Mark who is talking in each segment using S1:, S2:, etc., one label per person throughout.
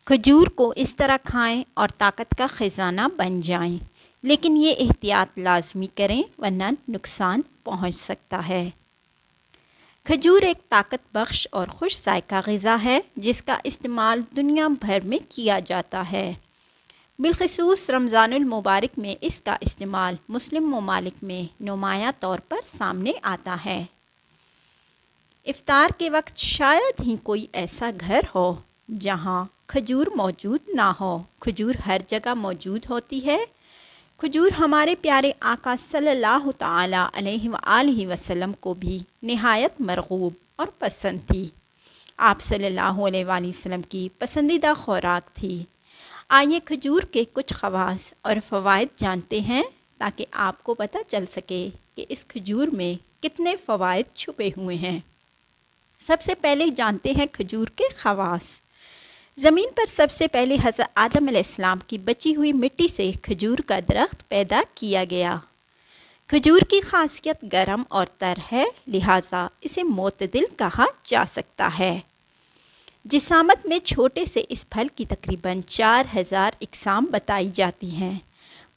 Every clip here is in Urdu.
S1: کھجور کو اس طرح کھائیں اور طاقت کا خزانہ بن جائیں، لیکن یہ احتیاط لازمی کریں ورنہ نقصان پہنچ سکتا ہے۔ کھجور ایک طاقت بخش اور خوش ذائقہ غذا ہے جس کا استعمال دنیا بھر میں کیا جاتا ہے۔ بالخصوص رمضان المبارک میں اس کا استعمال مسلم ممالک میں نمایاں طور پر سامنے آتا ہے۔ افطار کے وقت شاید ہی کوئی ایسا گھر ہو جہاں کھجور موجود نہ ہو۔ کھجور ہر جگہ موجود ہوتی ہے۔ کھجور ہمارے پیارے آقا صلی اللہ تعالیٰ علیہ وآلہ وسلم کو بھی نہایت مرغوب اور پسند تھی۔ آپ صلی اللہ علیہ وآلہ وسلم کی پسندیدہ خوراک تھی۔ آئیے کھجور کے کچھ خواص اور فوائد جانتے ہیں تاکہ آپ کو پتہ چل سکے کہ اس کھجور میں کتنے فوائد چھپے ہوئے ہیں۔ سب سے پہلے جانتے ہیں کھجور کے خواص۔ زمین پر سب سے پہلے حضرت آدم علیہ السلام کی بچی ہوئی مٹی سے کھجور کا درخت پیدا کیا گیا۔ کھجور کی خاصیت گرم اور تر ہے، لہٰذا اسے معتدل کہا جا سکتا ہے۔ جسامت میں چھوٹے سے اس پھل کی تقریباً 4000 اقسام بتائی جاتی ہیں،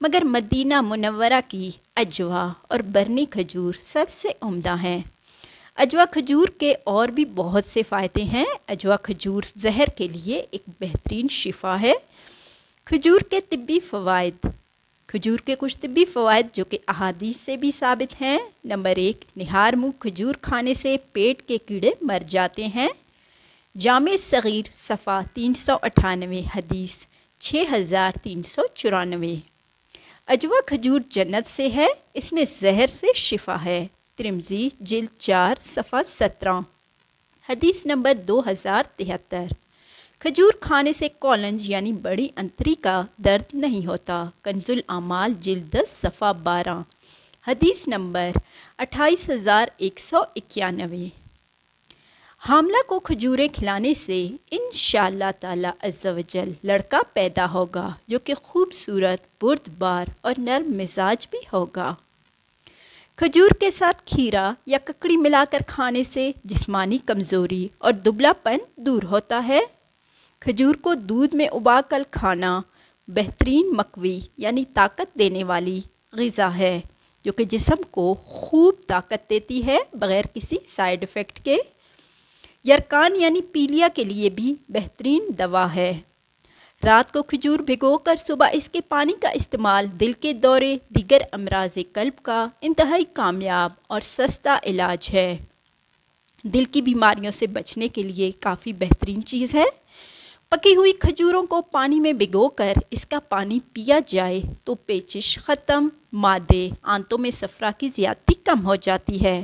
S1: مگر مدینہ منورہ کی عجوا اور برنی کھجور سب سے عمدہ ہیں۔ عجوا کھجور کے اور بھی بہت سے فائدے ہیں۔ عجوا کھجور زہر کے لیے ایک بہترین شفا ہے۔ کھجور کے طبی فوائد۔ کھجور کے کچھ طبی فوائد جو کہ احادیث سے بھی ثابت ہیں۔ نمبر 1، نہار منہ کھجور کھانے سے پیٹ کے کیڑے مر جاتے ہیں۔ جامع صغیر صفحہ 398 حدیث 6394۔ عجوا کھجور جنت سے ہے، اس میں زہر سے شفا ہے۔ ترمذی جلد 4 صفحہ 17 حدیث نمبر 2073۔ کھجور کھانے سے کولنج یعنی بڑی انتڑی کا درد نہیں ہوتا۔ کنز الاعمال جلد 10 صفحہ 12 حدیث نمبر 28191۔ حاملہ کو کھجوریں کھلانے سے انشاءاللہ تعالی عز و جل لڑکا پیدا ہوگا جو کہ خوبصورت، بردبار اور نرم مزاج بھی ہوگا۔ کھجور کے ساتھ کھیرا یا ککڑی ملا کر کھانے سے جسمانی کمزوری اور دبلا پن دور ہوتا ہے۔ کھجور کو دودھ میں ابال کر کھانا بہترین مقوی یعنی طاقت دینے والی غذا ہے جو کہ جسم کو خوب طاقت دیتی ہے بغیر کسی سائیڈ ایفیکٹ کے۔ یرکان یعنی پیلیا کے لیے بھی بہترین دوا ہے۔ رات کو کھجور بھگو کر صبح اس کے پانی کا استعمال دل کے دورے، دیگر امراض قلب کا انتہائی کامیاب اور سستا علاج ہے۔ دل کی بیماریوں سے بچنے کے لیے کافی بہترین چیز ہے۔ پکی ہوئی کھجوروں کو پانی میں بھگو کر اس کا پانی پیا جائے تو پیچش ختم، معدے آنتوں میں صفرا کی زیادتی کم ہو جاتی ہے۔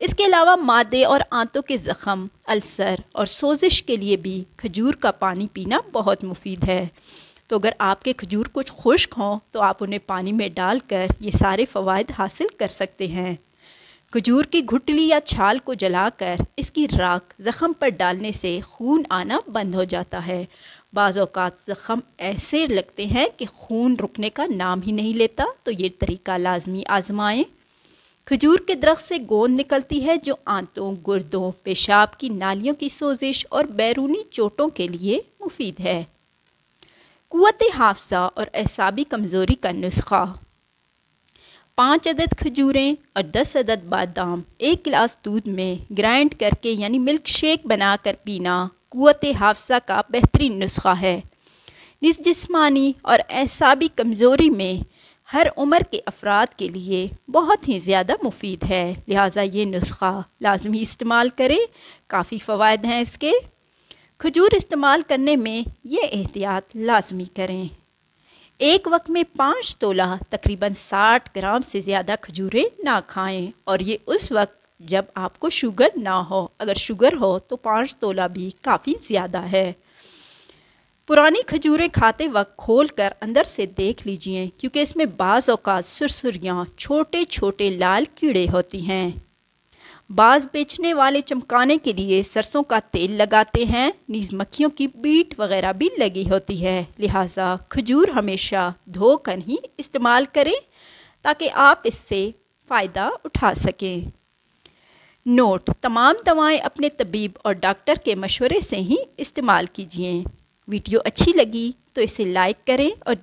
S1: اس کے علاوہ معدے اور آنتوں کے زخم، السر اور سوزش کے لیے بھی کھجور کا پانی پینا بہت مفید ہے۔ تو اگر آپ کے کھجور کچھ خشک ہوں تو آپ انہیں پانی میں ڈال کر یہ سارے فوائد حاصل کر سکتے ہیں۔ کھجور کی گھٹلی یا چھال کو جلا کر اس کی راکھ زخم پر ڈالنے سے خون آنا بند ہو جاتا ہے۔ بعض اوقات زخم ایسے لگتے ہیں کہ خون رکنے کا نام ہی نہیں لیتا، تو یہ طریقہ لازمی آزمائیں۔ کھجور کے درخت سے گوند نکلتی ہے جو آنتوں، گردوں، پیشاب کی نالیوں کی سوزش اور بیرونی چوٹوں کے لیے مفید ہے۔ قوت حافظہ اور اعصابی کمزوری کا نسخہ۔ 5 عدد کھجوریں اور 10 عدد بادام ایک گلاس دودھ میں گرائنڈ کر کے یعنی ملک شیک بنا کر پینا قوت حافظہ کا بہترین نسخہ ہے۔ نیز جسمانی اور اعصابی کمزوری میں ہر عمر کے افراد کے لیے بہت ہی زیادہ مفید ہے، لہٰذا یہ نسخہ لازمی استعمال کریں۔ کافی فوائد ہیں اس کے۔ کھجور استعمال کرنے میں یہ احتیاط لازمی کریں۔ ایک وقت میں 5 تولہ تقریباً 60 گرام سے زیادہ کھجوریں نہ کھائیں، اور یہ اس وقت جب آپ کو شوگر نہ ہو۔ اگر شوگر ہو تو 5 تولہ بھی کافی زیادہ ہے۔ پرانی کھجوریں کھاتے وقت کھول کر اندر سے دیکھ لیجئے کیونکہ اس میں بعض اوقات سرسریاں، چھوٹے چھوٹے لال کیڑے ہوتی ہیں۔ بعض بیچنے والے چمکانے کے لیے سرسوں کا تیل لگاتے ہیں، نیز مکھیوں کی بیٹ وغیرہ بھی لگی ہوتی ہے، لہٰذا کھجور ہمیشہ دھو کر ہی استعمال کریں تاکہ آپ اس سے فائدہ اٹھا سکیں۔ نوٹ: تمام دوائیں اپنے طبیب اور ڈاکٹر کے مشورے سے ہی استعمال کیجیے۔ ویڈیو اچھی لگی تو اسے لائک کریں اور